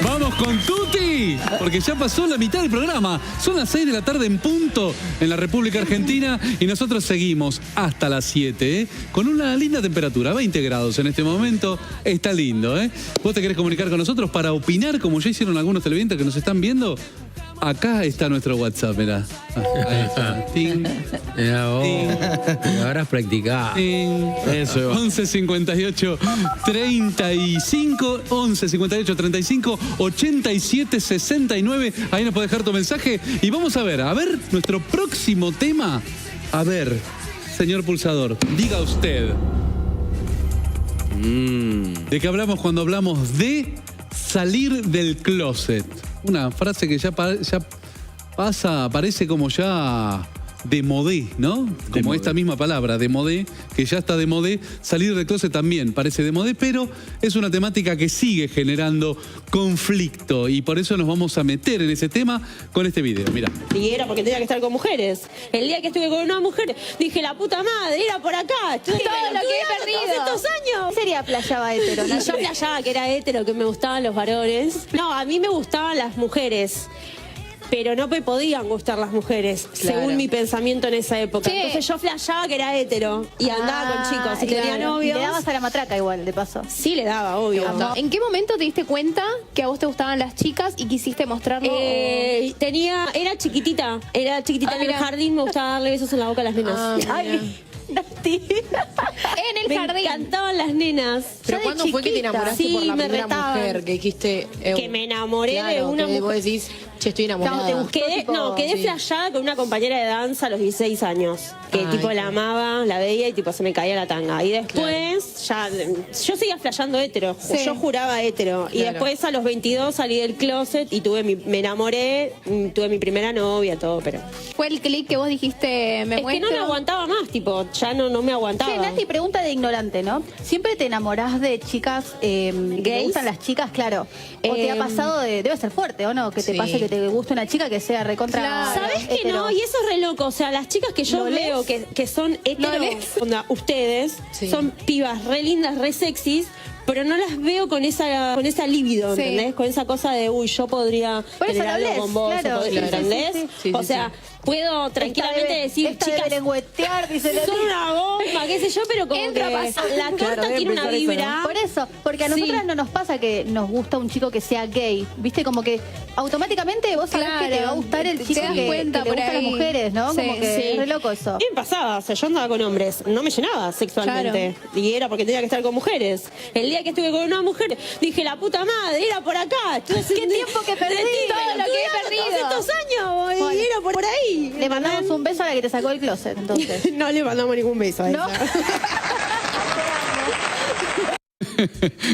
Vamos con Tuti, porque ya pasó la mitad del programa. Son las 6 de la tarde en punto en la República Argentina y nosotros seguimos hasta las 7, con una linda temperatura, 20 grados en este momento. Está lindo, ¿eh? ¿Vos te querés comunicar con nosotros para opinar, como ya hicieron algunos televidentes que nos están viendo? Acá está nuestro WhatsApp, mirá. Ahí está. Ting, Mirá vos. ting, Habrás practicado. ting. Eso. 11 58 35 11 58 35 87 69. Ahí nos puede dejar tu mensaje. Y vamos a ver nuestro próximo tema. A ver, señor Pulsador, diga usted. ¿De qué hablamos cuando hablamos de salir del closet? Una frase que ya pasa, parece como ya de modé, ¿no? Como esta misma palabra, de modé, que ya está de modé. Salir del closet también parece de modé, pero es una temática que sigue generando conflicto y por eso nos vamos a meter en ese tema con este video. Mirá. Y era porque tenía que estar con mujeres. El día que estuve con una mujer, dije, la puta madre, era por acá. Estuve Todo lo que he perdido. todos estos años. ¿Qué sería playaba hetero? Y yo playaba que era hetero, que me gustaban los varones. No, a mí me gustaban las mujeres. Pero no me podían gustar las mujeres, según mi pensamiento en esa época. ¿Qué? Entonces yo flashaba que era hetero y andaba con chicos. Y tenía novios. Le dabas a la matraca igual, de paso. Sí, le daba, obvio. ¿En qué momento te diste cuenta que a vos te gustaban las chicas y quisiste mostrarlo? Era chiquitita en el mirá. jardín, me gustaba darle besos en la boca a las nenas. Ay, Nati. En el Me jardín. encantaban las nenas. ¿Pero Ya de cuándo fue que te chiquita. enamoraste Sí, por la me primera retaban. mujer? Que dijiste... Que me enamoré de claro, una que vos mujer. decís, che, estoy enamorada. Claro, te gustó. Quedé Sí. flashada con una compañera de danza a los 16 años. Que Ay, tipo la claro. amaba, la veía y tipo se me caía la tanga. Y después yo seguía flashando hetero. Sí. Yo juraba hetero. Y Claro. después a los 22 salí del closet y me enamoré, tuve mi primera novia, todo, pero. Fue el clic que vos dijiste, me Es que muestro. no me aguantaba más, tipo, ya no me aguantaba. Che, Nati, pregunta de ignorante, ¿no? ¿Siempre te enamorás de chicas que te ¿Gays? gustan las chicas, claro? ¿O te ha pasado debe ser fuerte, ¿o no? Que te Sí. pase que te guste una chica que sea recontra... Claro. ¿Sabes que hetero. no? Y eso es re loco. O sea, las chicas que yo ¿Lo veo lees? que son heteros, lees? onda, ustedes, Sí. son pibas re lindas, re sexys, pero no las veo con esa libido, Sí. ¿entendés? Con esa cosa de, uy, yo podría Por eso tener lo algo lees, con vos, claro. o podría- Claro. ¿entendés? Sí, sí, sí. O Sí, sea, puedo tranquilamente decir, esta chicas, debe lengüetear, dice Nati. son una bomba, qué sé yo, pero como Entra, que pasa. la torta Claro, debe tiene una pensar eso, ¿no? vibra. Por eso, porque a nosotras no nos pasa que nos gusta un chico que sea gay, ¿viste? Como que automáticamente vos sabés que te va a gustar el Te chico das que cuenta le por gustan las ahí. mujeres, ¿no? Sí, Como que sí. es re loco eso. ¿Qué me pasaba? O sea, yo andaba con hombres, no me llenaba sexualmente. Y era porque tenía que estar con mujeres. El día que estuve con una mujer, dije, la puta madre, era por acá. ¿Qué tiempo que perdí? Todo lo que he perdido. Todos estos años, y Bueno. era por ahí. Le mandamos un beso a la que te sacó el closet, entonces. No le mandamos ningún beso a ¿No? ella.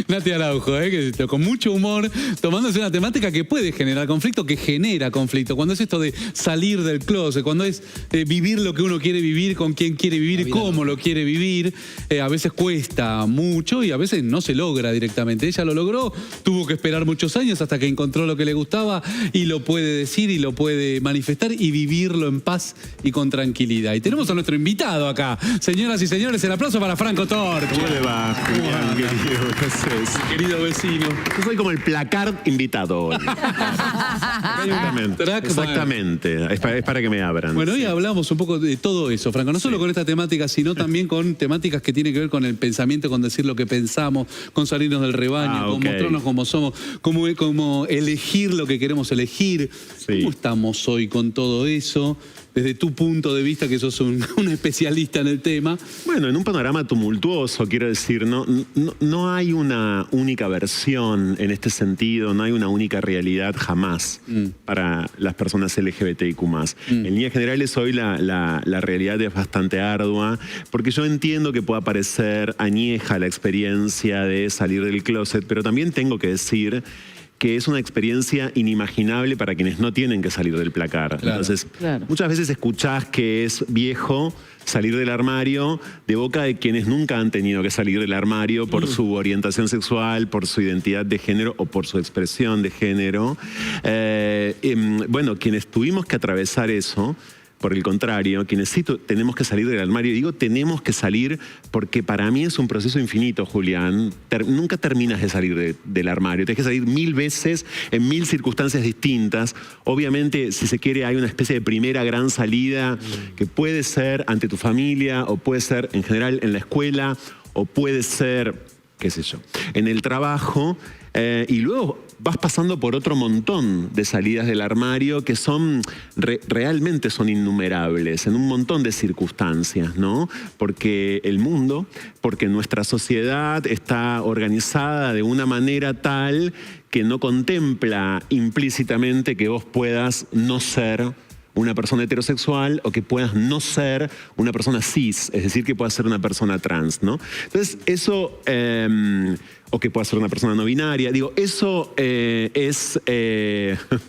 Nati Araujo, que con mucho humor, tomándose una temática que puede generar conflicto, que genera conflicto. Cuando es esto de salir del closet, cuando es vivir lo que uno quiere vivir, con quién quiere vivir y cómo lo quiere vivir, a veces cuesta mucho y a veces no se logra directamente. Ella lo logró, tuvo que esperar muchos años hasta que encontró lo que le gustaba y lo puede decir y lo puede manifestar y vivirlo en paz y con tranquilidad. Y tenemos a nuestro invitado acá. Señoras y señores, el aplauso para Franco Torch. ¿Cómo le va, Julián, querido? ¿Qué haces? Querido vecino. Yo soy como el Placard invitado hoy. Exactamente. Trackman. Exactamente. Es para que me abran. Bueno, hoy sí. hablamos un poco de todo eso, Franco, no solo con esta temática, sino también con temáticas que tienen que ver con el pensamiento, con decir lo que pensamos, con salirnos del rebaño, con ok. mostrarnos como somos, como elegir lo que queremos elegir. Sí. ¿Cómo estamos hoy con todo eso? Desde tu punto de vista, que sos un especialista en el tema. Bueno, en un panorama tumultuoso, quiero decir, no hay una única versión en este sentido, no hay una única realidad jamás para las personas LGBTIQ+. En líneas generales, hoy la realidad es bastante ardua, porque yo entiendo que pueda parecer añeja la experiencia de salir del closet, pero también tengo que decir que es una experiencia inimaginable para quienes no tienen que salir del placar. Claro, Entonces, claro. muchas veces escuchás que es viejo salir del armario de boca de quienes nunca han tenido que salir del armario por su orientación sexual, por su identidad de género o por su expresión de género. Bueno, quienes tuvimos que atravesar eso, Por el contrario, quienes sí tenemos que salir del armario, digo tenemos que salir porque para mí es un proceso infinito, Julián. Nunca terminas de salir del armario, tienes que salir 1000 veces en 1000 circunstancias distintas. Obviamente, si se quiere, hay una especie de primera gran salida que puede ser ante tu familia o puede ser en general en la escuela o puede ser, qué sé yo, en el trabajo, y luego vas pasando por otro montón de salidas del armario que son realmente son innumerables en un montón de circunstancias, ¿no? Porque el mundo, porque nuestra sociedad está organizada de una manera tal que no contempla implícitamente que vos puedas no ser una persona heterosexual o que puedas no ser una persona cis, es decir, que puedas ser una persona trans, ¿no? Entonces, eso, o que puedas ser una persona no binaria, digo, eso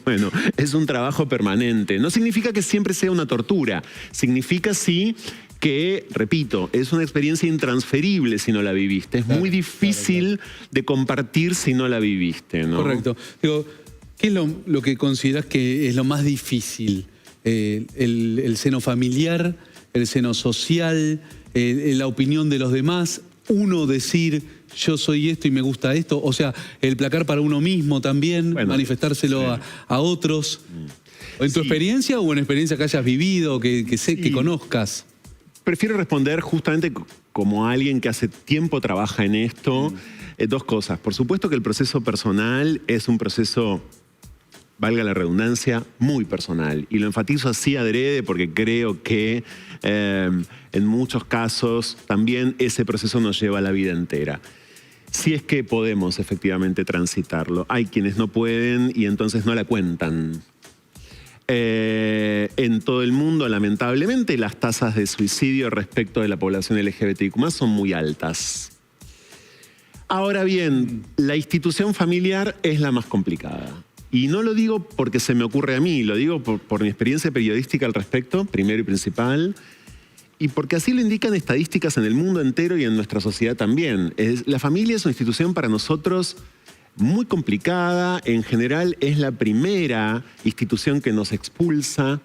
bueno, es un trabajo permanente. No significa que siempre sea una tortura, significa sí que, repito, es una experiencia intransferible si no la viviste. Es muy difícil de compartir si no la viviste, ¿no? Correcto. Digo, ¿qué es lo que considerás que es lo más difícil? El seno familiar, el seno social, la opinión de los demás, uno decir yo soy esto y me gusta esto, o sea, el placar para uno mismo también, bueno, manifestárselo a otros. ¿En tu experiencia o en experiencia que hayas vivido, que conozcas? Prefiero responder justamente como alguien que hace tiempo trabaja en esto. Dos cosas. Por supuesto que el proceso personal es un proceso, valga la redundancia, muy personal. Y lo enfatizo así adrede porque creo que en muchos casos también ese proceso nos lleva a la vida entera. Si es que podemos efectivamente transitarlo. Hay quienes no pueden y entonces no la cuentan. En todo el mundo, lamentablemente, las tasas de suicidio respecto de la población LGBTIQ+ son muy altas. Ahora bien, la institución familiar es la más complicada. Y no lo digo porque se me ocurre a mí, lo digo por mi experiencia periodística al respecto, primero y principal, y porque así lo indican estadísticas en el mundo entero y en nuestra sociedad también. La familia es una institución para nosotros muy complicada, en general es la primera institución que nos expulsa.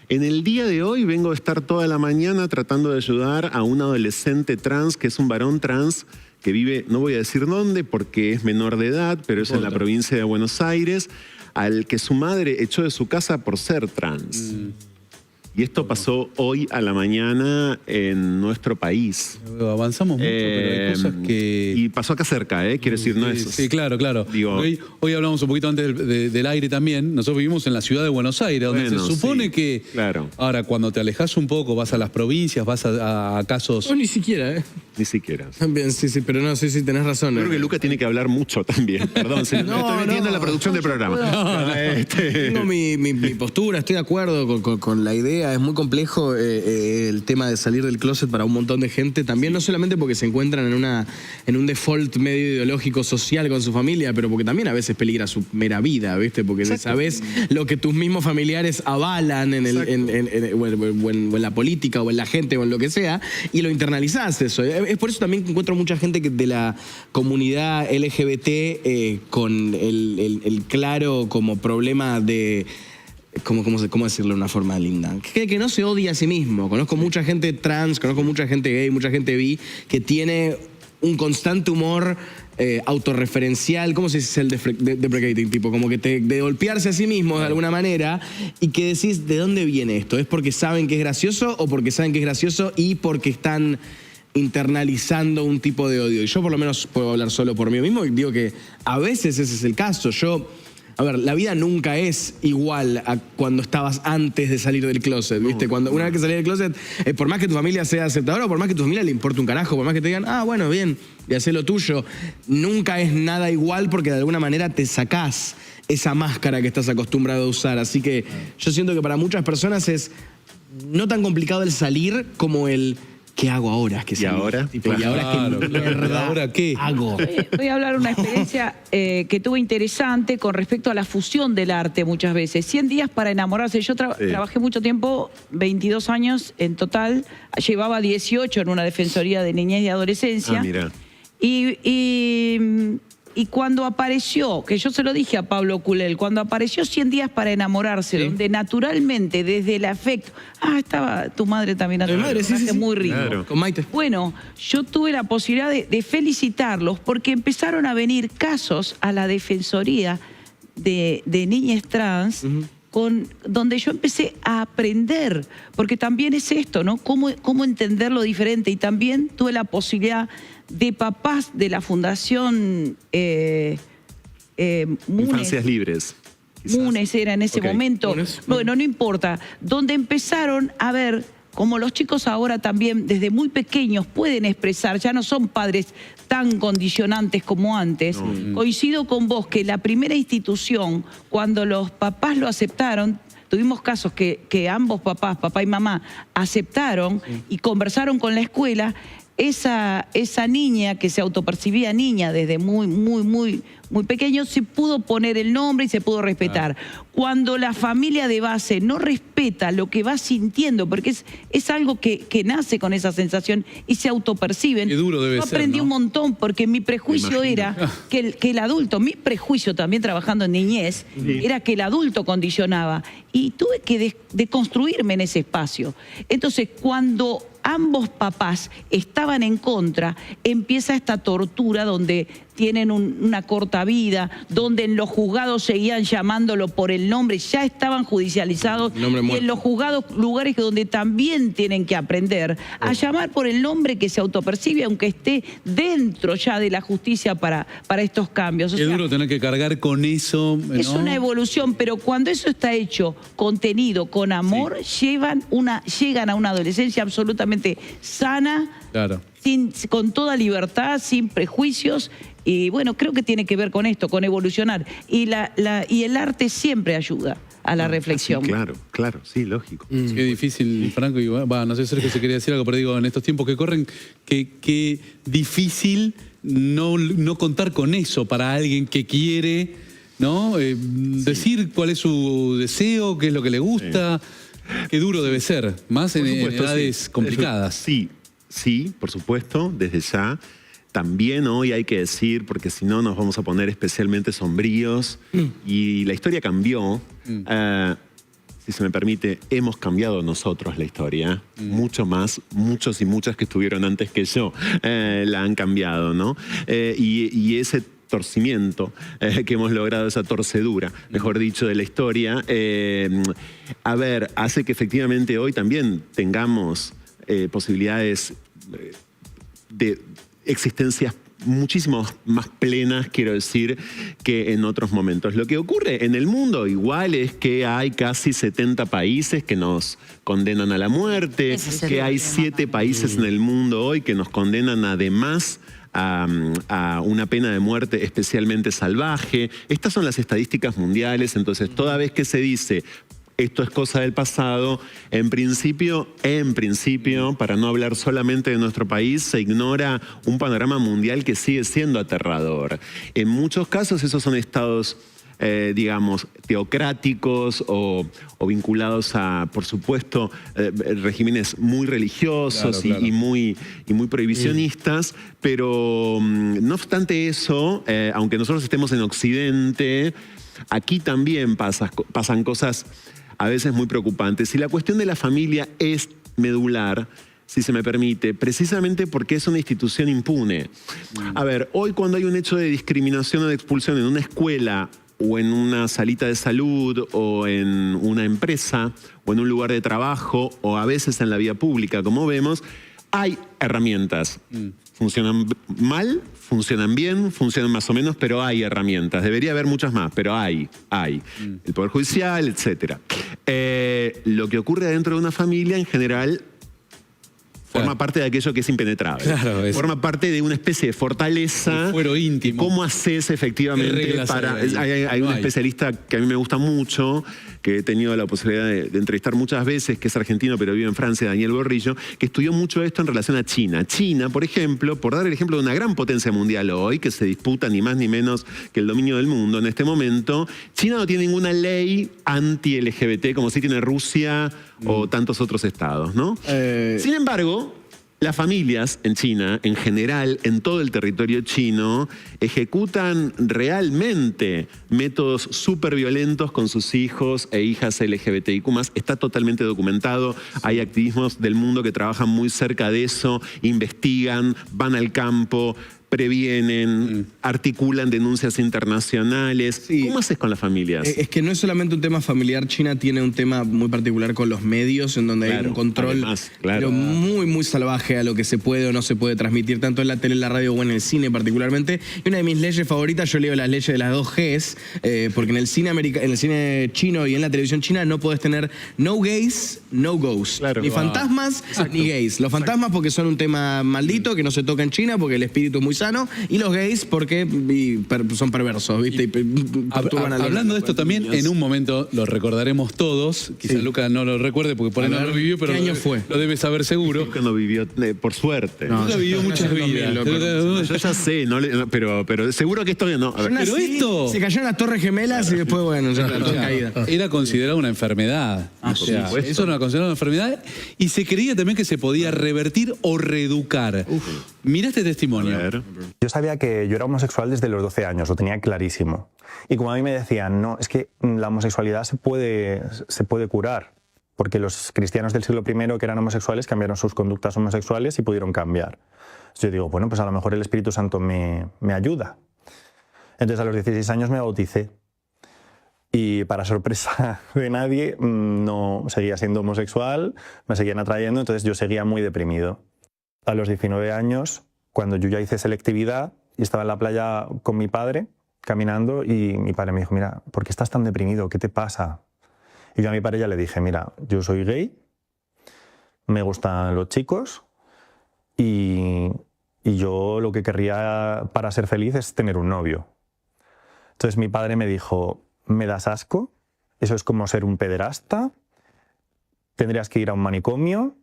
En el día de hoy vengo a estar toda la mañana tratando de ayudar a un adolescente trans, que es un varón trans, que vive, no voy a decir dónde porque es menor de edad, pero es en la provincia de Buenos Aires, al que su madre echó de su casa por ser trans. Y esto pasó hoy a la mañana en nuestro país. Avanzamos mucho, pero hay cosas que... Y pasó acá cerca, quiero decir, no es... Sí, claro, claro. Digo, hoy hablamos un poquito antes del aire también. Nosotros vivimos en la ciudad de Buenos Aires, donde se supone que... Claro. Ahora, cuando te alejas un poco, vas a las provincias, vas a casos... No, ni siquiera, Ni siquiera. También, sí, pero no, sí, tenés razón. Creo que Luca tiene que hablar mucho también. Perdón, me estoy metiendo en la producción del programa. Tengo mi postura, estoy de acuerdo con la idea. Es muy complejo el tema de salir del closet para un montón de gente. También no solamente porque se encuentran en un default medio ideológico social con su familia, pero porque también a veces peligra su mera vida, ¿viste? Porque sabés lo que tus mismos familiares avalan en la política o en la gente o en lo que sea, y lo internalizás eso. Es por eso también que encuentro mucha gente de la comunidad LGBT con el claro como problema de... ¿Cómo decirlo de una forma linda? Que no se odia a sí mismo. Conozco mucha gente trans, conozco mucha gente gay, mucha gente bi, que tiene un constante humor autorreferencial, ¿cómo se dice el deprecating? Tipo, como que de golpearse a sí mismo de alguna manera, y que decís, ¿de dónde viene esto? ¿Es porque saben que es gracioso o porque saben que es gracioso y porque están internalizando un tipo de odio? Y yo por lo menos puedo hablar solo por mí mismo y digo que a veces ese es el caso. A ver, la vida nunca es igual a cuando estabas antes de salir del closet, ¿viste? Una vez que salís del closet, por más que tu familia sea aceptadora, por más que tu familia le importe un carajo, por más que te digan, bueno, bien, y hacé lo tuyo, nunca es nada igual porque de alguna manera te sacás esa máscara que estás acostumbrado a usar. Así que yo siento que para muchas personas es no tan complicado el salir como el... ¿Qué hago ahora? ¿Y ahora? Tipo, ¿y ahora qué mierda ¿ahora qué hago? Voy a hablar de una experiencia que tuve interesante con respecto a la fusión del arte muchas veces. 100 días para enamorarse. Yo trabajé mucho tiempo, 22 años en total. Llevaba 18 en una defensoría de niñez y adolescencia. Mira. Y Y cuando apareció, que yo se lo dije a Pablo Culel, cuando apareció 100 días para enamorarse, Sí. donde naturalmente, desde el afecto... estaba tu madre también. Mi madre, sí, sí. Muy rico. Claro. Con Maite. Bueno, yo tuve la posibilidad de felicitarlos porque empezaron a venir casos a la Defensoría de niñas trans, donde yo empecé a aprender, porque también es esto, ¿no? Cómo entenderlo diferente. Y también tuve la posibilidad de papás de la Fundación Munes. Infancias libres. quizás. Munes era en ese Ok. momento. Munes. Bueno, no importa. Donde empezaron a ver, como los chicos ahora también desde muy pequeños pueden expresar, ya no son padres tan condicionantes como antes. Coincido con vos que la primera institución, cuando los papás lo aceptaron, tuvimos casos que ambos papás, papá y mamá, aceptaron y conversaron con la escuela. Esa niña que se autopercibía niña desde muy pequeño, se pudo poner el nombre y se pudo respetar. Cuando la familia de base no respeta lo que va sintiendo, porque es algo que nace con esa sensación y se autoperciben. Qué duro debe Yo ser, aprendí ¿no? un montón porque mi prejuicio Me imagino. era que el adulto, mi prejuicio también trabajando en niñez, era que el adulto condicionaba. Y tuve que deconstruirme en ese espacio. Entonces, cuando ambos papás estaban en contra, empieza esta tortura donde tienen una corta vida, donde en los juzgados seguían llamándolo por el nombre, ya estaban judicializados, Nombre y muerto. en los juzgados lugares donde también tienen que aprender a llamar por el nombre que se autopercibe, aunque esté dentro ya de la justicia para estos cambios. O Qué sea, duro tener que cargar con eso, ¿no? es una evolución, pero cuando eso está hecho, contenido, con amor, llegan a una adolescencia absolutamente sana, Claro. con toda libertad, sin prejuicios. Y bueno, creo que tiene que ver con esto, con evolucionar. Y el arte siempre ayuda a la reflexión. Sí, claro, sí, lógico. Qué difícil, Franco, y no sé, Sergio, si quería decir algo, pero digo, en estos tiempos que corren, qué difícil no contar con eso para alguien que quiere, ¿no? Decir cuál es su deseo, qué es lo que le gusta. Qué duro debe ser, más en edades sí. complicadas. Sí, por supuesto, desde ya. También hoy hay que decir, porque si no nos vamos a poner especialmente sombríos, y la historia cambió. Si se me permite, hemos cambiado nosotros la historia, mucho más, muchos y muchas que estuvieron antes que yo la han cambiado, ¿no? Y ese torcimiento que hemos logrado, esa torcedura, mejor dicho, de la historia, hace que efectivamente hoy también tengamos posibilidades de existencias muchísimo más plenas, quiero decir, que en otros momentos. Lo que ocurre en el mundo igual es que hay casi 70 países que nos condenan a la muerte, que hay 7 países en el mundo hoy que nos condenan además a una pena de muerte especialmente salvaje. Estas son las estadísticas mundiales, entonces toda vez que se dice esto es cosa del pasado, en principio, para no hablar solamente de nuestro país, se ignora un panorama mundial que sigue siendo aterrador. En muchos casos esos son estados, digamos, teocráticos o vinculados a, por supuesto, regímenes muy religiosos Claro. y muy prohibicionistas, pero no obstante eso, aunque nosotros estemos en Occidente, aquí también pasan cosas a veces muy preocupantes. Y la cuestión de la familia es medular, si se me permite, precisamente porque es una institución impune. A ver, hoy cuando hay un hecho de discriminación o de expulsión en una escuela o en una salita de salud o en una empresa o en un lugar de trabajo o a veces en la vía pública, como vemos, hay herramientas. Funcionan mal, funcionan bien, funcionan más o menos, pero hay herramientas. Debería haber muchas más, pero hay. El Poder Judicial, etc. Lo que ocurre dentro de una familia, en general, forma parte de aquello que es impenetrable. Claro, forma parte de una especie de fortaleza. El fuero íntimo. ¿Cómo haces ¿Qué efectivamente reglas para...? hay ahí? Hay No un hay. especialista que a mí me gusta mucho, que he tenido la posibilidad de entrevistar muchas veces, que es argentino pero vive en Francia, Daniel Borrillo, que estudió mucho esto en relación a China. China, por ejemplo, por dar el ejemplo de una gran potencia mundial hoy, que se disputa ni más ni menos que el dominio del mundo en este momento, China no tiene ninguna ley anti-LGBT como sí tiene Rusia o tantos otros estados, ¿no? Sin embargo, Las familias en China, en general, en todo el territorio chino, ejecutan realmente métodos súper violentos con sus hijos e hijas LGBTIQ+. Está totalmente documentado. Hay activismos del mundo que trabajan muy cerca de eso, investigan, van al campo, previenen, articulan denuncias internacionales. Sí. ¿Cómo haces con las familias? Es que no es solamente un tema familiar. China tiene un tema muy particular con los medios, en donde hay un control además, pero muy, muy salvaje a lo que se puede o no se puede transmitir, tanto en la tele, en la radio o en el cine particularmente. Y una de mis leyes favoritas, yo leo las leyes de las 2 Gs, porque en el cine chino y en la televisión china no podés tener no gays, no goes. Claro. Ni fantasmas, ni gays. Los fantasmas porque son un tema maldito que no se toca en China, porque el espíritu es muy sano, y los gays porque son perversos, ¿viste? Hablando de esto también, en un momento lo recordaremos todos, quizá Luca no lo recuerde porque por ahí no lo vivió, pero ¿qué año fue? Lo debe saber seguro. Luca no vivió, por suerte. Luca vivió muchas vidas. Yo ya sé, pero seguro que esto no. A ver. Pero esto se cayó en las Torres Gemelas y después, bueno, ya está caída. era considerado una enfermedad. O sea, eso era considerado una enfermedad y se creía también que se podía revertir o reeducar. Mirá este testimonio. Yo sabía que yo era homosexual desde los 12 años, lo tenía clarísimo. Y como a mí me decían, no, es que la homosexualidad se puede curar, porque los cristianos del siglo I que eran homosexuales cambiaron sus conductas homosexuales y pudieron cambiar. Entonces yo digo, bueno, pues a lo mejor el Espíritu Santo me ayuda. Entonces a los 16 años me bauticé. Y para sorpresa de nadie, no seguía siendo homosexual, me seguían atrayendo, entonces yo seguía muy deprimido. A los 19 años, cuando yo ya hice selectividad y estaba en la playa con mi padre, caminando, y mi padre me dijo, mira, ¿por qué estás tan deprimido? ¿Qué te pasa? Y yo a mi padre ya le dije, mira, yo soy gay, me gustan los chicos y yo lo que querría para ser feliz es tener un novio. Entonces mi padre me dijo, me das asco, eso es como ser un pederasta, tendrías que ir a un manicomio.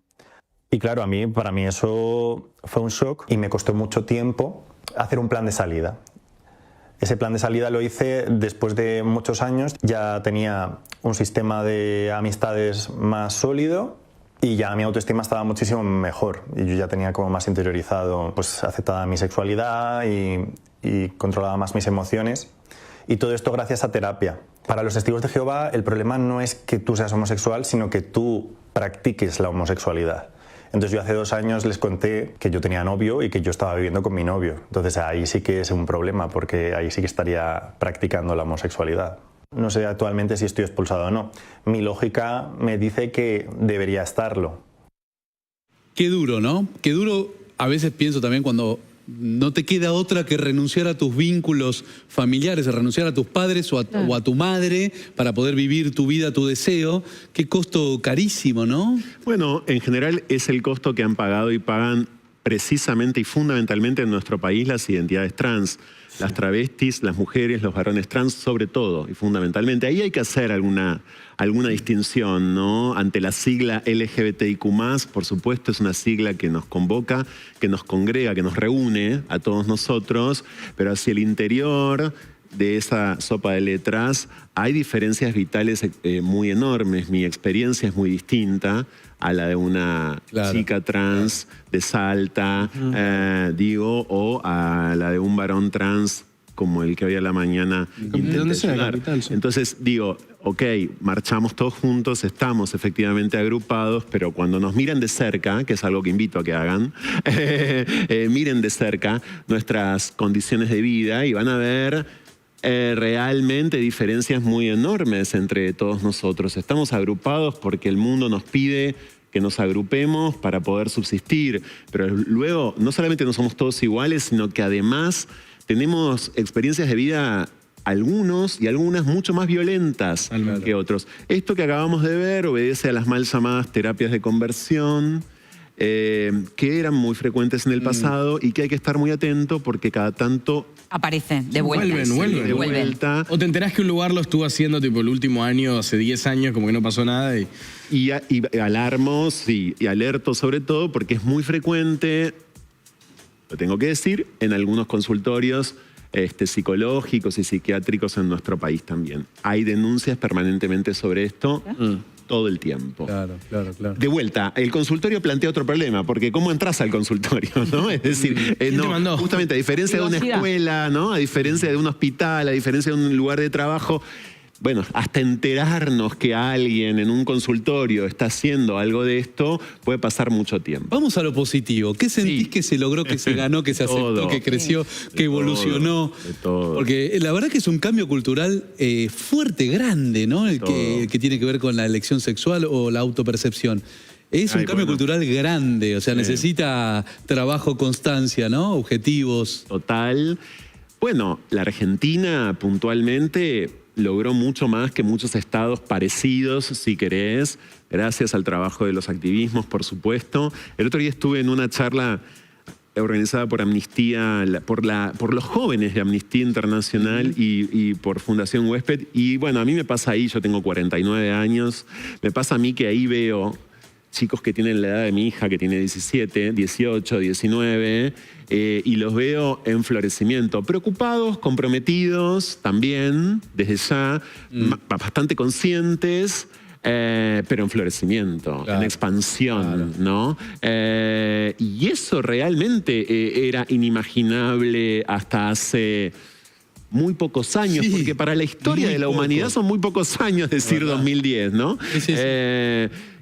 Y claro, para mí eso fue un shock y me costó mucho tiempo hacer un plan de salida. Ese plan de salida lo hice después de muchos años, ya tenía un sistema de amistades más sólido y ya mi autoestima estaba muchísimo mejor. Y yo ya tenía como más interiorizado, pues aceptada mi sexualidad y controlaba más mis emociones. Y todo esto gracias a terapia. Para los testigos de Jehová, el problema no es que tú seas homosexual, sino que tú practiques la homosexualidad. Entonces yo hace 2 años les conté que yo tenía novio y que yo estaba viviendo con mi novio. Entonces ahí sí que es un problema, porque ahí sí que estaría practicando la homosexualidad. No sé actualmente si estoy expulsado o no. Mi lógica me dice que debería estarlo. Qué duro, ¿no? Qué duro, a veces pienso también cuando no te queda otra que renunciar a tus vínculos familiares, renunciar a tus padres o a tu madre para poder vivir tu vida, tu deseo. Qué costo carísimo, ¿no? Bueno, en general es el costo que han pagado y pagan precisamente y fundamentalmente en nuestro país las identidades trans. Las travestis, las mujeres, los varones trans, sobre todo y fundamentalmente. Ahí hay que hacer alguna distinción, ¿no? Ante la sigla LGBTIQ+, por supuesto, es una sigla que nos convoca, que nos congrega, que nos reúne a todos nosotros, pero hacia el interior de esa sopa de letras hay diferencias vitales muy enormes. Mi experiencia es muy distinta a la de una chica trans de Salta, o a la de un varón trans como el que hoy a la mañana. ¿De dónde es la capital? Entonces digo, ok, marchamos todos juntos, estamos efectivamente agrupados, pero cuando nos miren de cerca, que es algo que invito a que hagan, miren de cerca nuestras condiciones de vida y van a ver realmente diferencias muy enormes entre todos nosotros. Estamos agrupados porque el mundo nos pide que nos agrupemos para poder subsistir, pero luego no solamente no somos todos iguales, sino que además tenemos experiencias de vida, algunos y algunas mucho más violentas que otros. Esto que acabamos de ver obedece a las mal llamadas terapias de conversión, que eran muy frecuentes en el pasado y que hay que estar muy atento porque cada tanto aparecen de vuelta. Vuelven. O te enterás que un lugar lo estuvo haciendo tipo el último año, hace 10 años, como que no pasó nada. Y alarmo, sí, y alerto sobre todo porque es muy frecuente, lo tengo que decir, en algunos consultorios psicológicos y psiquiátricos en nuestro país también. Hay denuncias permanentemente sobre esto. todo el tiempo. Claro. De vuelta, el consultorio plantea otro problema, porque ¿cómo entras al consultorio? ¿No? Es decir, no, justamente a diferencia de una escuela, ¿no? A diferencia de un hospital, a diferencia de un lugar de trabajo, bueno, hasta enterarnos que alguien en un consultorio está haciendo algo de esto, puede pasar mucho tiempo. Vamos a lo positivo. ¿Qué sentís que se logró, que se ganó, que se aceptó, que creció, que evolucionó? De todo. Porque la verdad que es un cambio cultural fuerte, grande, ¿no? El que tiene que ver con la elección sexual o la autopercepción. Es un cambio cultural grande, o sea, necesita trabajo, constancia, ¿no? Objetivos. Total. Bueno, la Argentina puntualmente logró mucho más que muchos estados parecidos, si querés, gracias al trabajo de los activismos, por supuesto. El otro día estuve en una charla organizada por Amnistía, por los jóvenes de Amnistía Internacional y por Fundación Huésped. Y bueno, a mí me pasa ahí, yo tengo 49 años, me pasa a mí que ahí veo chicos que tienen la edad de mi hija, que tiene 17, 18, 19, y los veo en florecimiento, preocupados, comprometidos también, desde ya, bastante conscientes, pero en florecimiento, en expansión, ¿no? Y eso realmente era inimaginable hasta hace muy pocos años, porque para la historia de la humanidad son muy pocos años decir 2010, ¿no? Sí.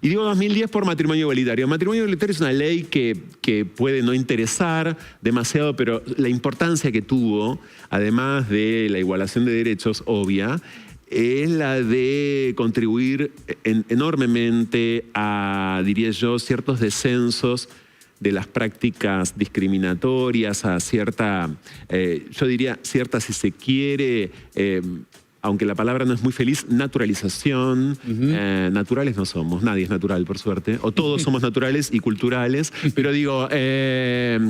Y digo 2010 por matrimonio igualitario. Matrimonio igualitario es una ley que puede no interesar demasiado, pero la importancia que tuvo, además de la igualación de derechos, obvia, es la de contribuir enormemente a, diría yo, ciertos descensos de las prácticas discriminatorias, a cierta, yo diría cierta, si se quiere, aunque la palabra no es muy feliz, naturalización. Naturales no somos, nadie es natural, por suerte, o todos somos naturales y culturales, pero digo, la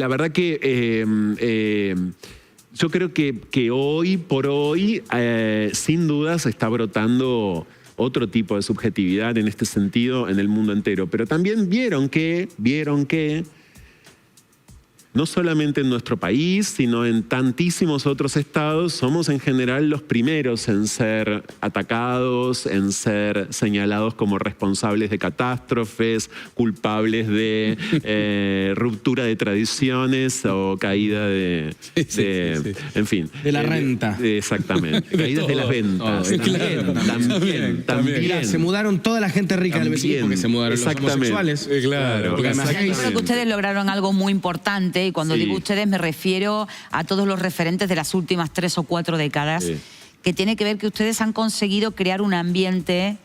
verdad que yo creo que hoy por hoy, sin dudas, está brotando otro tipo de subjetividad en este sentido en el mundo entero. Pero también vieron que no solamente en nuestro país, sino en tantísimos otros estados, somos en general los primeros en ser atacados, en ser señalados como responsables de catástrofes, culpables de ruptura de tradiciones o caída de en fin. De la renta. Exactamente. Caídas de las ventas. También. Se mudaron toda la gente rica del vecino porque se mudaron los homosexuales. Claro. Yo creo que ustedes lograron algo muy importante, y cuando digo ustedes me refiero a todos los referentes de las últimas 3 o 4 décadas, que tiene que ver que ustedes han conseguido crear un ambiente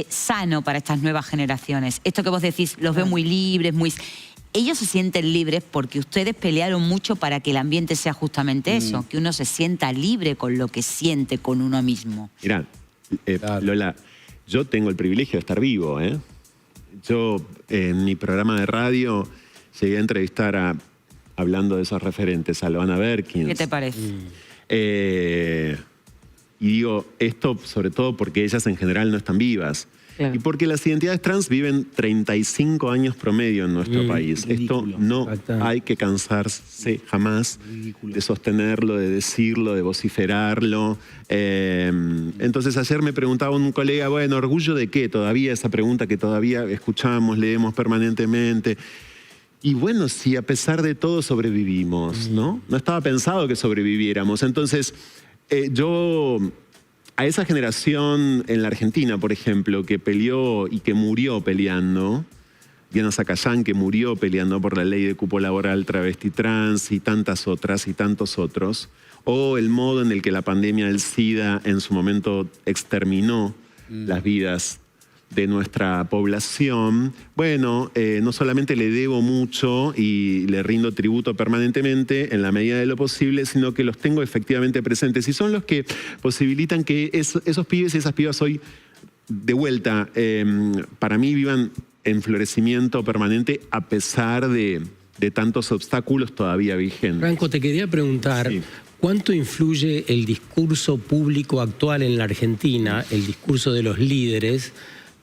sano para estas nuevas generaciones. Esto que vos decís, los veo muy libres, ellos se sienten libres porque ustedes pelearon mucho para que el ambiente sea justamente eso, que uno se sienta libre con lo que siente con uno mismo. Mirá, Lola, yo tengo el privilegio de estar vivo, ¿eh? Yo en mi programa de radio llegué a entrevistar hablando de esos referentes, a Loana Berkins. ¿Qué te parece? Y digo esto sobre todo porque ellas en general no están vivas. Claro. Y porque las identidades trans viven 35 años promedio en nuestro país. Ridículo. Esto no hay que cansarse jamás de sostenerlo, de decirlo, de vociferarlo. Entonces ayer me preguntaba un colega, bueno, ¿orgullo de qué? Todavía esa pregunta que todavía escuchamos, leemos permanentemente. Y bueno, si a pesar de todo sobrevivimos, ¿no? No estaba pensado que sobreviviéramos. Entonces, yo a esa generación en la Argentina, por ejemplo, que peleó y que murió peleando, Diana Zacayán, que murió peleando por la ley de cupo laboral travesti trans y tantas otras y tantos otros, o el modo en el que la pandemia del SIDA en su momento exterminó las vidas de nuestra población, bueno, no solamente le debo mucho y le rindo tributo permanentemente en la medida de lo posible, sino que los tengo efectivamente presentes y son los que posibilitan que esos pibes y esas pibas hoy, de vuelta, para mí vivan en florecimiento permanente a pesar de tantos obstáculos todavía vigentes. Franco, te quería preguntar, ¿cuánto influye el discurso público actual en la Argentina, el discurso de los líderes,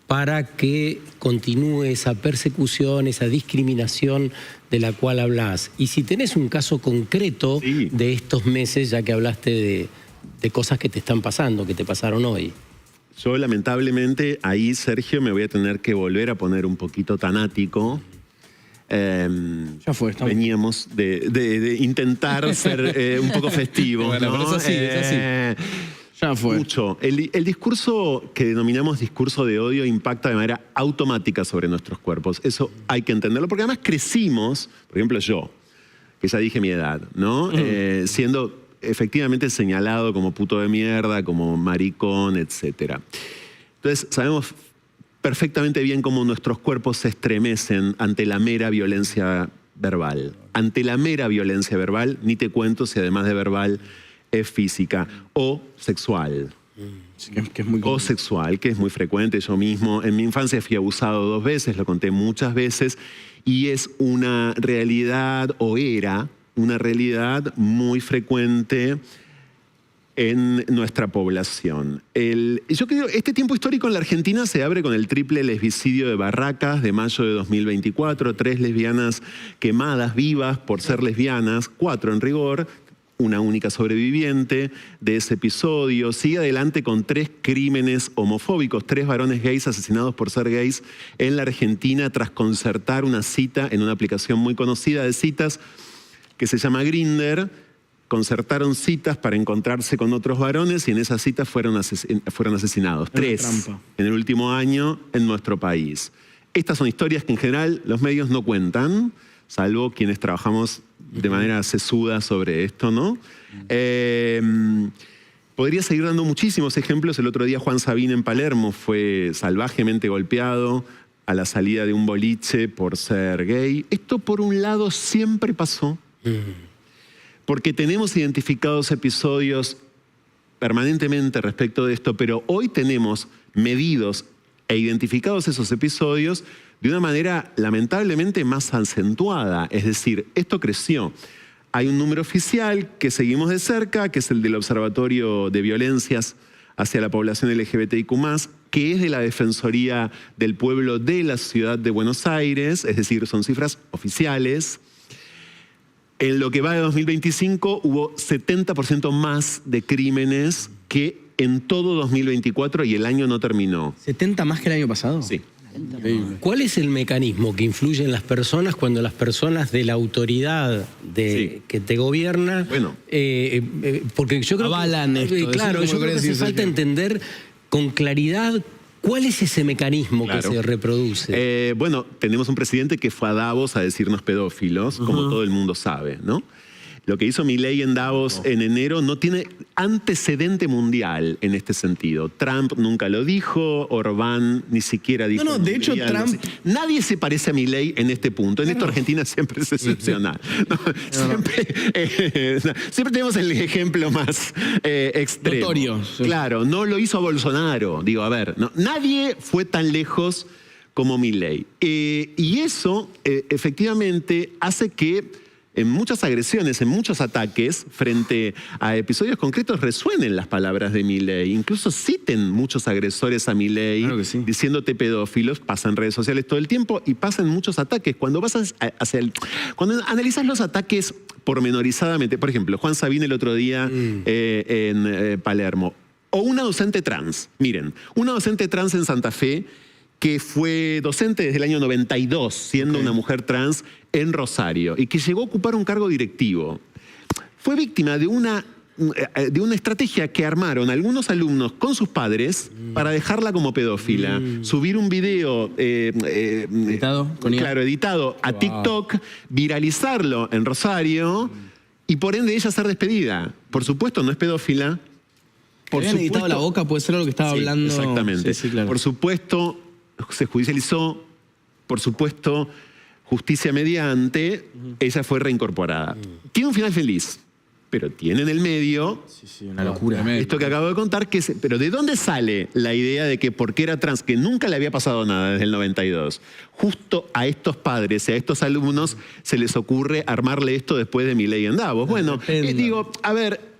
para que continúe esa persecución, esa discriminación de la cual hablás? Y si tenés un caso concreto de estos meses, ya que hablaste de cosas que te están pasando, que te pasaron hoy. Yo lamentablemente ahí, Sergio, me voy a tener que volver a poner un poquito tanático. Ya fue, estamos. Veníamos de intentar ser un poco festivos. Bueno, ¿no? pero es así. Ya fue. Mucho. El discurso que denominamos discurso de odio impacta de manera automática sobre nuestros cuerpos. Eso hay que entenderlo, porque además crecimos, por ejemplo yo, que ya dije mi edad, ¿no? Siendo efectivamente señalado como puto de mierda, como maricón, etc. Entonces sabemos perfectamente bien cómo nuestros cuerpos se estremecen ante la mera violencia verbal. Ante la mera violencia verbal, ni te cuento si además de verbal es física o sexual. Que es muy O sexual, que es muy frecuente. Yo mismo en mi infancia fui abusado 2 veces, lo conté muchas veces, y es una realidad, o era una realidad muy frecuente en nuestra población. Yo creo que este tiempo histórico en la Argentina se abre con el triple lesbicidio de Barracas de mayo de 2024, 3 lesbianas quemadas vivas por ser lesbianas, 4 en rigor, una única sobreviviente de ese episodio. Sigue adelante con 3 crímenes homofóbicos, 3 varones gays asesinados por ser gays en la Argentina tras concertar una cita en una aplicación muy conocida de citas que se llama Grindr. Concertaron citas para encontrarse con otros varones y en esas citas fueron asesinados. 3 en el último año en nuestro país. Estas son historias que en general los medios no cuentan, salvo quienes trabajamos de manera sesuda sobre esto, ¿no? Podría seguir dando muchísimos ejemplos. El otro día Juan Sabín en Palermo fue salvajemente golpeado a la salida de un boliche por ser gay. Esto por un lado siempre pasó, porque tenemos identificados episodios permanentemente respecto de esto, pero hoy tenemos medidos e identificados esos episodios de una manera lamentablemente más acentuada. Es decir, esto creció. Hay un número oficial que seguimos de cerca, que es el del Observatorio de Violencias hacia la población LGBTIQ+, que es de la Defensoría del Pueblo de la Ciudad de Buenos Aires, es decir, son cifras oficiales. En lo que va de 2025 hubo 70% más de crímenes que en todo 2024 y el año no terminó. ¿70 más que el año pasado? Sí. ¿Cuál es el mecanismo que influye en las personas cuando las personas de la autoridad que te gobierna, porque yo creo avalan esto? Claro, yo creo que hace falta entender con claridad cuál es ese mecanismo que se reproduce. Bueno, tenemos un presidente que fue a Davos a decirnos pedófilos, como todo el mundo sabe, ¿no? Lo que hizo Milei en Davos en enero no tiene antecedente mundial en este sentido. Trump nunca lo dijo, Orbán ni siquiera dijo. No, de hecho Trump... Nadie se parece a Milei en este punto. En esto Argentina siempre es excepcional. Siempre tenemos el ejemplo más extremo. Notorio. Claro, no lo hizo Bolsonaro. Digo, a ver, nadie fue tan lejos como Milei. Y eso efectivamente hace que en muchas agresiones, en muchos ataques, frente a episodios concretos, resuenen las palabras de Milei. Incluso citen muchos agresores a Milei, diciéndote pedófilos. Pasa en redes sociales todo el tiempo y pasan muchos ataques. Cuando vas cuando analizas los ataques pormenorizadamente, por ejemplo, Juan Sabín el otro día en Palermo, o una docente trans. Miren, una docente trans en Santa Fe que fue docente desde el año 92, siendo una mujer trans en Rosario, y que llegó a ocupar un cargo directivo. Fue víctima de una estrategia que armaron algunos alumnos con sus padres para dejarla como pedófila. Subir un video editado a TikTok, viralizarlo en Rosario, y por ende ella ser despedida. Por supuesto, no es pedófila. Por supuesto, editado la boca, puede ser lo que estaba hablando. Exactamente. Sí, claro. Por supuesto, se judicializó, por supuesto, justicia mediante, ella fue reincorporada. Tiene un final feliz, pero tiene en el medio una locura. Esto que acabo de contar, pero ¿de dónde sale la idea de que porque era trans, que nunca le había pasado nada desde el 92, justo a estos padres y a estos alumnos se les ocurre armarle esto después de Milei en Davos? Bueno, digo, a ver,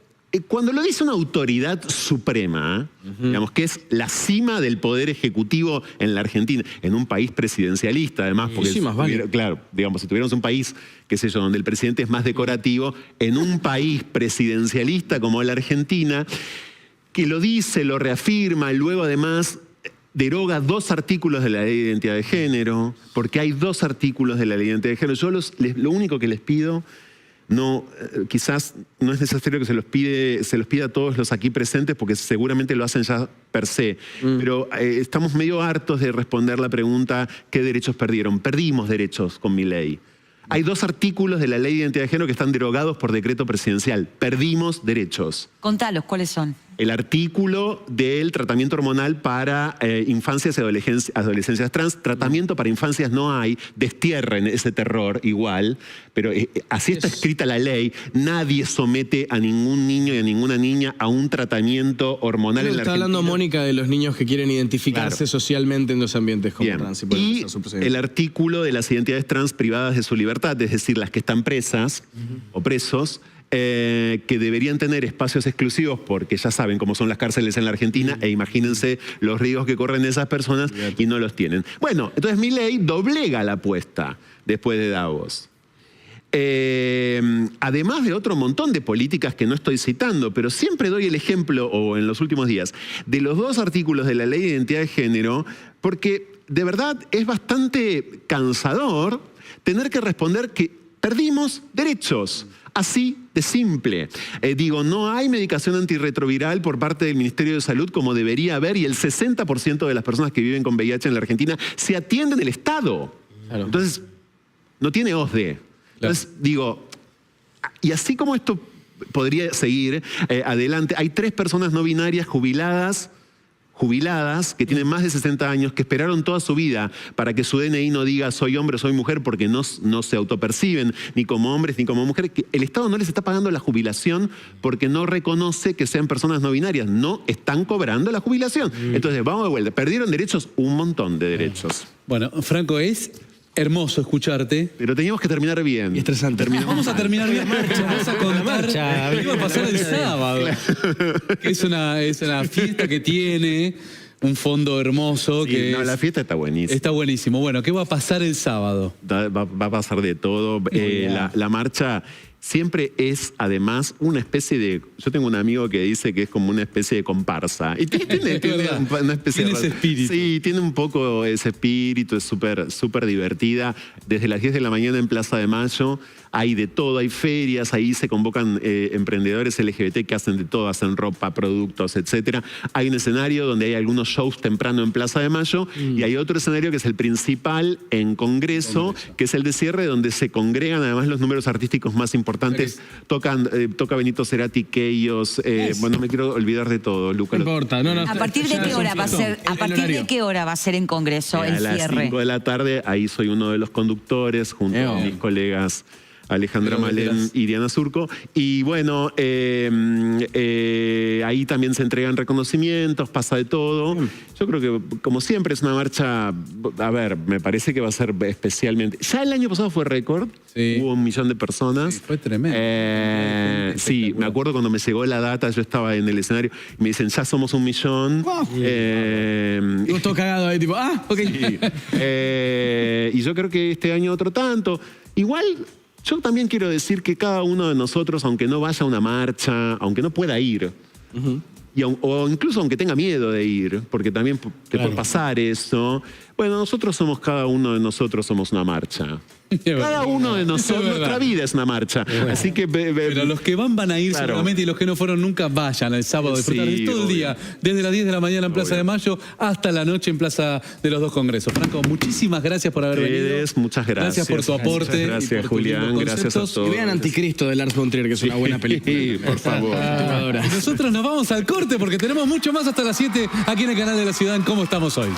cuando lo dice una autoridad suprema, digamos, que es la cima del poder ejecutivo en la Argentina, en un país presidencialista además, porque claro, digamos, si tuviéramos un país, qué sé yo, donde el presidente es más decorativo, en un país presidencialista como la Argentina, que lo dice, lo reafirma, y luego además deroga 2 artículos de la Ley de Identidad de Género, porque hay 2 artículos de la Ley de Identidad de Género. Yo lo único que les pido, quizás no es necesario que se los pida a todos los aquí presentes, porque seguramente lo hacen ya per se, pero estamos medio hartos de responder la pregunta ¿qué derechos perdieron? Perdimos derechos con mi ley. Hay 2 artículos de la Ley de Identidad de Género que están derogados por decreto presidencial. Perdimos derechos. Contalos, ¿cuáles son? El artículo del tratamiento hormonal para infancias y adolescencias trans. Tratamiento para infancias no hay. Destierren ese terror igual. Pero así está escrita la ley. Nadie somete a ningún niño y a ninguna niña a un tratamiento hormonal en la Argentina. Está hablando Mónica de los niños que quieren identificarse socialmente en los ambientes como trans. Y el artículo de las identidades trans privadas de su libertad, es decir, las que están presas o presos, que deberían tener espacios exclusivos porque ya saben cómo son las cárceles en la Argentina e imagínense los riesgos que corren esas personas y no los tienen. Bueno, entonces mi ley doblega la apuesta después de Davos. Además de otro montón de políticas que no estoy citando, pero siempre doy el ejemplo, o en los últimos días, de los 2 artículos de la Ley de Identidad de Género, porque de verdad es bastante cansador tener que responder que perdimos derechos. Así de simple. No hay medicación antirretroviral por parte del Ministerio de Salud como debería haber, y el 60% de las personas que viven con VIH en la Argentina se atienden en el Estado. Claro. Entonces, no tiene OSDE. Entonces, y así como esto podría seguir adelante, hay 3 personas no binarias jubiladas que tienen más de 60 años, que esperaron toda su vida para que su DNI no diga soy hombre o soy mujer, porque no se autoperciben ni como hombres ni como mujeres. Que el Estado no les está pagando la jubilación porque no reconoce que sean personas no binarias. No están cobrando la jubilación. Entonces, vamos de vuelta. Perdieron derechos, un montón de derechos. Bueno, Franco, es hermoso escucharte. Pero teníamos que terminar bien. Y estresante. Vamos a terminar bien. Vamos a contar qué va a pasar el sábado. Es una fiesta que tiene un fondo hermoso. La fiesta está buenísima. Está buenísimo. Bueno, ¿qué va a pasar el sábado? Va a pasar de todo. La marcha siempre es, además, una especie de... Yo tengo un amigo que dice que es como una especie de comparsa. Y tiene una especie tiene ese espíritu. Sí, tiene un poco ese espíritu, es súper divertida. Desde las 10 de la mañana en Plaza de Mayo hay de todo, hay ferias, ahí se convocan emprendedores LGBT que hacen de todo, hacen ropa, productos, etcétera. Hay un escenario donde hay algunos shows temprano en Plaza de Mayo y hay otro escenario que es el principal en Congreso, que es el de cierre, donde se congregan además los números artísticos más importantes. Toca Benito Cerati, Keyos, bueno, me quiero olvidar de todo, Luca. No importa. ¿A partir de qué hora va a ser? ¿A partir de qué hora va a ser en Congreso el cierre? A las 5 de la tarde, ahí soy uno de los conductores, junto a mis colegas Alejandra Malén y Diana Surco. Y bueno, ahí también se entregan reconocimientos, pasa de todo. Yo creo que, como siempre, es una marcha, a ver, me parece que va a ser especialmente... Ya el año pasado fue récord, hubo 1 millón de personas. Sí, fue tremendo. Sí, me acuerdo cuando me llegó la data, yo estaba en el escenario, y me dicen, ya somos 1 millón. Yo estoy cagado ahí, tipo, ok. Sí. Y yo creo que este año otro tanto. Igual... Yo también quiero decir que cada uno de nosotros, aunque no vaya a una marcha, aunque no pueda ir, o incluso aunque tenga miedo de ir, porque también te puede pasar eso, bueno, cada uno de nosotros somos una marcha. Cada uno de nosotros, nuestra vida es una marcha. Así que... Pero los que van a ir seguramente, y los que no fueron nunca vayan el sábado a disfrutar todo el día, desde las 10 de la mañana en Plaza de Mayo hasta la noche en Plaza de los 2 Congresos. Franco, muchísimas gracias por haber venido. Muchas gracias. Gracias por tu aporte. Muchas gracias, Julián. Gracias a todos. Y vean Anticristo de Lars von Trier, que es una buena película. Sí, por favor. Y nosotros nos vamos al corte porque tenemos mucho más hasta las 7 aquí en el canal de La Ciudad en Cómo Estamos Hoy.